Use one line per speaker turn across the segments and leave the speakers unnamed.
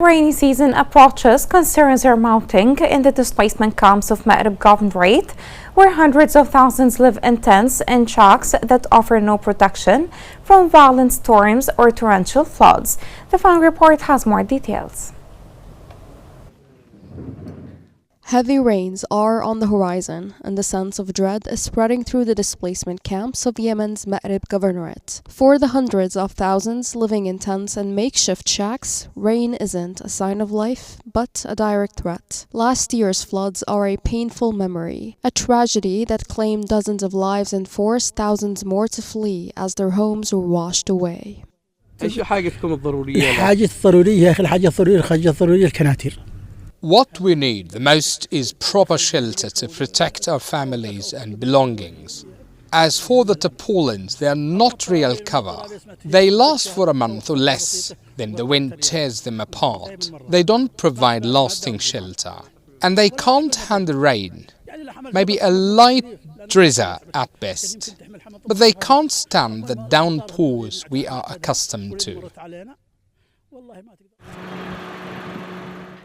Rainy season approaches, concerns are mounting in the displacement camps of Marib Governorate, where hundreds of thousands live in tents and shacks that offer no protection from violent storms or torrential floods. The Fan Report has more details.
Heavy rains are on the horizon, and the sense of dread is spreading through the displacement camps of Yemen's Marib Governorate. For the hundreds of thousands living in tents and makeshift shacks, rain isn't a sign of life, but a direct threat. Last year's floods are a painful memory, a tragedy that claimed dozens of lives and forced thousands more to flee as their homes were washed away.
What we need the most is proper shelter to protect our families and belongings. As for the tarpaulins, they are not real cover. They last for a month or less, then the wind tears them apart. They don't provide lasting shelter. And they can't handle rain, maybe a light drizzle at best. But they can't stand the downpours we are accustomed to.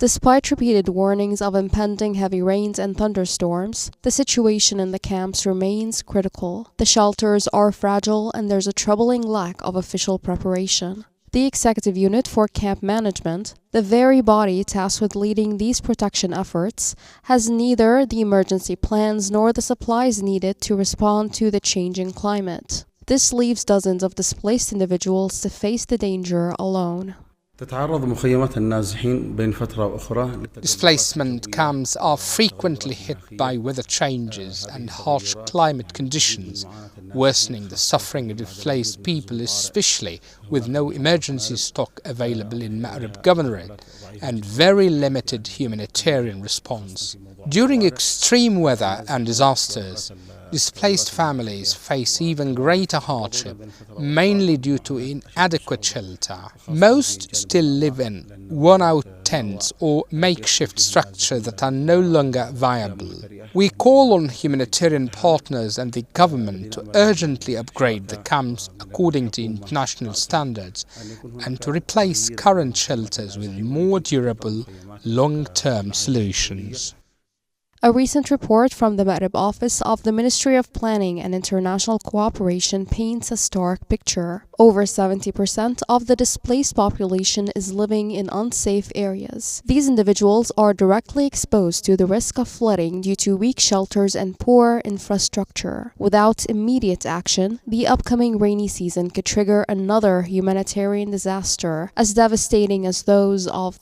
Despite repeated warnings of impending heavy rains and thunderstorms, the situation in the camps remains critical. The shelters are fragile and there's a troubling lack of official preparation. The Executive Unit for Camp Management, the very body tasked with leading these protection efforts, has neither the emergency plans nor the supplies needed to respond to the changing climate. This leaves dozens of displaced individuals to face the danger alone.
Displacement camps are frequently hit by weather changes and harsh climate conditions, worsening the suffering of displaced people, especially with no emergency stock available in Marib Governorate and very limited humanitarian response. During extreme weather and disasters, displaced families face even greater hardship, mainly due to inadequate shelter. Most still live in worn-out tents or makeshift structures that are no longer viable. We call on humanitarian partners and the government to urgently upgrade the camps according to international standards and to replace current shelters with more durable, long-term solutions.
A recent report from the Marib office of the Ministry of Planning and International Cooperation paints a stark picture. Over 70% of the displaced population is living in unsafe areas. These individuals are directly exposed to the risk of flooding due to weak shelters and poor infrastructure. Without immediate action, the upcoming rainy season could trigger another humanitarian disaster as devastating as those of the